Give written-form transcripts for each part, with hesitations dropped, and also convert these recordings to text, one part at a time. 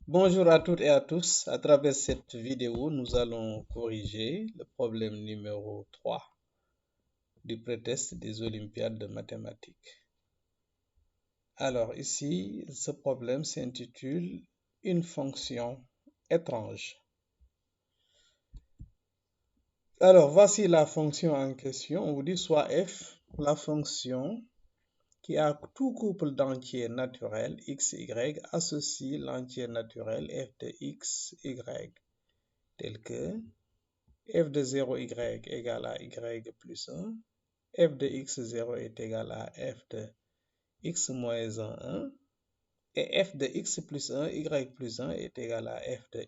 Bonjour à toutes et à tous. À travers cette vidéo, nous allons corriger le problème numéro 3 du pré-test des Olympiades de mathématiques. Alors ici, ce problème s'intitule une fonction étrange. Alors voici la fonction en question. On vous dit soit f, la fonction qui a tout couple d'entiers naturels x, y, associe l'entier naturel f de x, y, tel que f de 0y égale à y plus 1, f de x0 est égal à f de x moins 1, et f de x plus 1, y plus 1 est égal à f de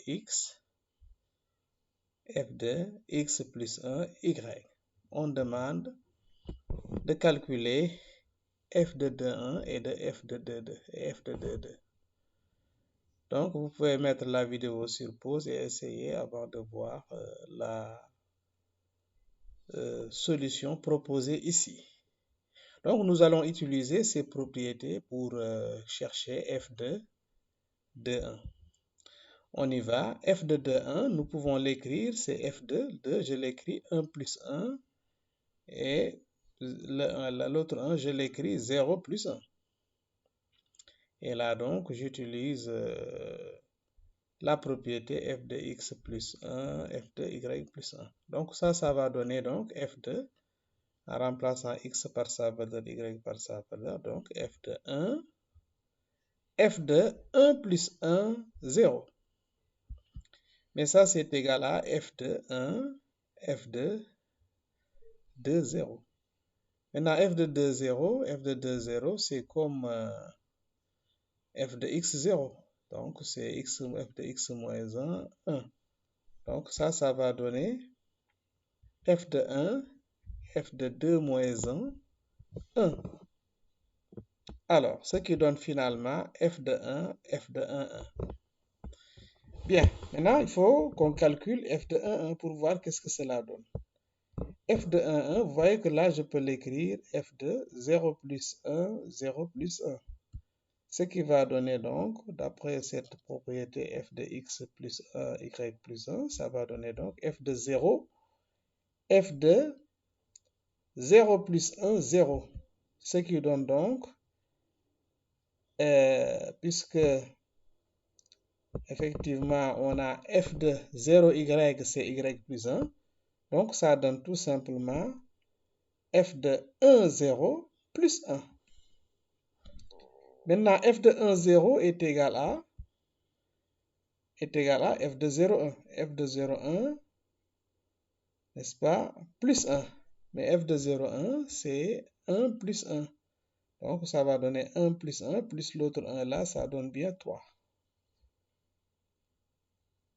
x plus 1, y. On demande de calculer f de 2, 1 et de f de 2, 2 et f de 2, 2. Donc, vous pouvez mettre la vidéo sur pause et essayer avant de voir la solution proposée ici. Donc, nous allons utiliser ces propriétés pour chercher f de 2, 1. On y va. F de 2, 1, nous pouvons l'écrire, c'est f de 2, je l'écris 1 plus 1, et l'autre 1, je l'écris 0 plus 1. Et là, donc, j'utilise la propriété f de x plus 1, f de y plus 1. Donc, ça va donner donc f de, en remplaçant x par sa valeur, y par sa valeur, donc f de 1, f de 1 plus 1, 0. Mais ça, c'est égal à f de 1, f de 2, 0. Maintenant, f de 2, 0, f de 2, 0, c'est comme f de x, 0. Donc, c'est f de x moins 1, 1. Donc, ça va donner f de 1, f de 2 moins 1, 1. Alors, ce qui donne finalement f de 1, f de 1, 1. Bien, maintenant, il faut qu'on calcule f de 1, 1 pour voir qu'est-ce que cela donne. F de 1, 1, vous voyez que là, je peux l'écrire f de 0 plus 1, 0 plus 1. Ce qui va donner donc, d'après cette propriété f de x plus 1, y plus 1, ça va donner donc f de 0, f de 0 plus 1, 0. Ce qui donne donc, puisque effectivement on a f de 0y, c'est y plus 1, donc ça donne tout simplement f de 1, 0 plus 1. Maintenant, f de 1, 0 est égal à f de 0, 1. f de 0, 1, n'est-ce pas, plus 1. Mais f de 0, 1, c'est 1 plus 1. Donc, ça va donner 1 plus 1, plus l'autre 1 là, ça donne bien 3.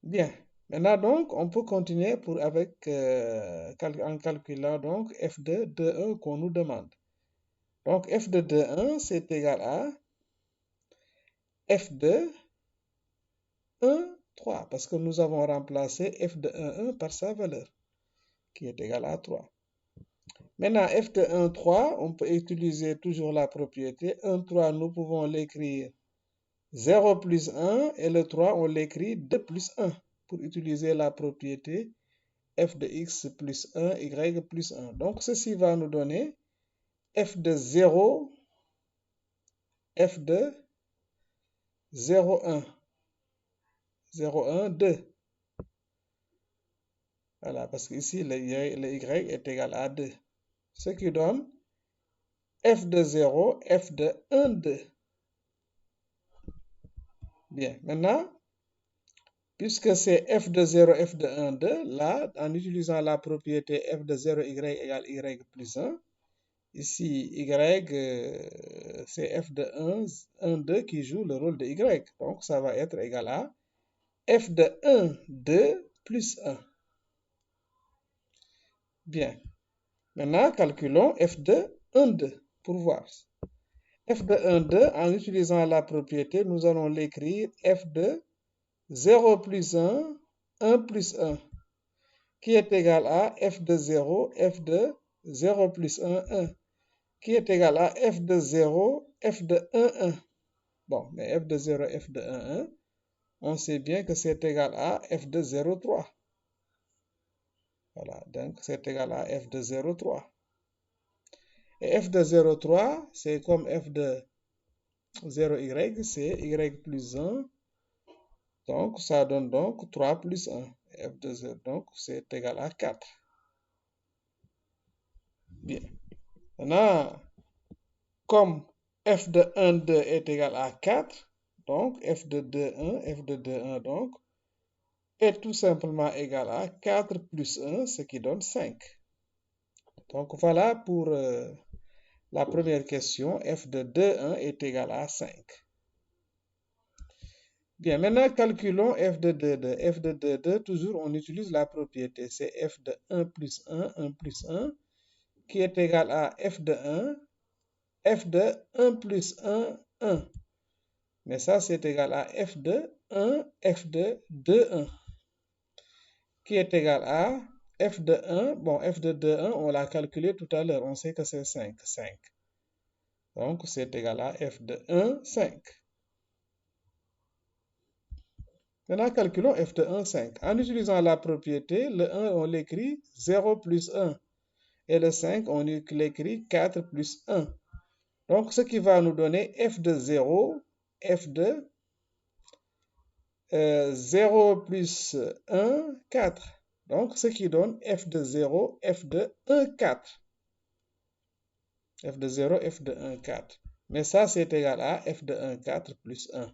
Bien. Maintenant, donc, on peut continuer en calculant donc f de 2, 1 qu'on nous demande. Donc, f de 2, 1, c'est égal à f de 1, 3, parce que nous avons remplacé f de 1, 1 par sa valeur, qui est égal à 3. Maintenant, f de 1, 3, on peut utiliser toujours la propriété. 1, 3, nous pouvons l'écrire 0 plus 1, et le 3, on l'écrit 2 plus 1, pour utiliser la propriété f de x plus 1, y plus 1. Donc, ceci va nous donner f de 0, f de 0, 1, 0, 1, 2. Voilà, parce qu'ici, le y est égal à 2. Ce qui donne f de 0, f de 1, 2. Bien, maintenant, puisque c'est f de 0, f de 1, 2, là, en utilisant la propriété f de 0, y égale y plus 1, ici, y, c'est f de 1, 1, 2 qui joue le rôle de y. Donc, ça va être égal à f de 1, 2 plus 1. Bien. Maintenant, calculons f de 1, 2 pour voir. F de 1, 2, en utilisant la propriété, nous allons l'écrire f de 0 plus 1, 1 plus 1, qui est égal à f de 0, f de 0 plus 1, 1, qui est égal à f de 0, f de 1, 1. Bon, mais f de 0, f de 1, 1, on sait bien que c'est égal à f de 0,3. Voilà, donc c'est égal à f de 0,3. Et f de 0,3, c'est comme f de 0y, c'est y plus 1. Donc, ça donne donc 3 plus 1. F de 0, donc c'est égal à 4. Bien. Maintenant, comme f de 1, 2 est égal à 4, donc f de 2, 1, f de 2, 1, donc, est tout simplement égal à 4 plus 1, ce qui donne 5. Donc, voilà pour la première question, f de 2, 1 est égal à 5. Bien, maintenant, calculons f de 2, 2. F de 2, 2, toujours, on utilise la propriété. C'est f de 1 plus 1, 1 plus 1, qui est égal à f de 1, f de 1 plus 1, 1. Mais ça, c'est égal à f de 1, f de 2, 1, qui est égal à f de 1. Bon, f de 2, 1, on l'a calculé tout à l'heure. On sait que c'est 5, 5. Donc, c'est égal à f de 1, 5. Maintenant, calculons f de 1, 5. En utilisant la propriété, le 1, on l'écrit 0 plus 1. Et le 5, on l'écrit 4 plus 1. Donc, ce qui va nous donner f de 0, f de 0 plus 1, 4. Donc, ce qui donne f de 0, f de 1, 4. f de 0, f de 1, 4. Mais ça, c'est égal à f de 1, 4 plus 1.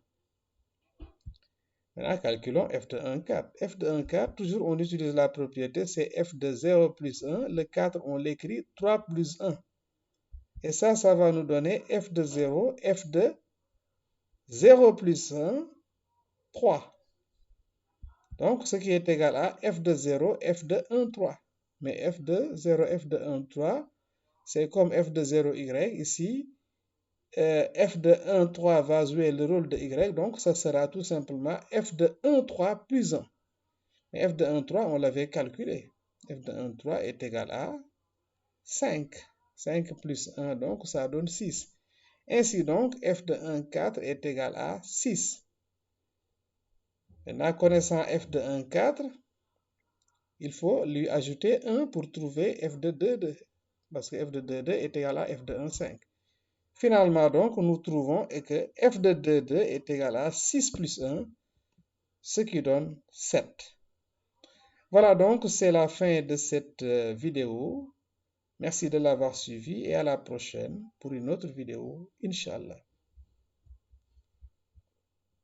Maintenant, calculons f de 1, 4. f de 1, 4, toujours on utilise la propriété, c'est f de 0 plus 1. Le 4, on l'écrit 3 plus 1. Et ça va nous donner f de 0, f de 0 plus 1, 3. Donc, ce qui est égal à f de 0, f de 1, 3. Mais f de 0, f de 1, 3, c'est comme f de 0, y. Ici, f de 1, 3 va jouer le rôle de y. Donc, ça sera tout simplement f de 1, 3 plus 1. Mais f de 1, 3, on l'avait calculé. f de 1, 3 est égal à 5. 5 plus 1, donc ça donne 6. Ainsi donc, f de 1, 4 est égal à 6. Maintenant, connaissant f de 1, 4, il faut lui ajouter 1 pour trouver f de 2, 2. Parce que f de 2, 2 est égal à f de 1, 5. Finalement, donc, nous trouvons que f de 2, 2 est égal à 6 plus 1, ce qui donne 7. Voilà donc, c'est la fin de cette vidéo. Merci de l'avoir suivi et à la prochaine pour une autre vidéo, Inch'Allah.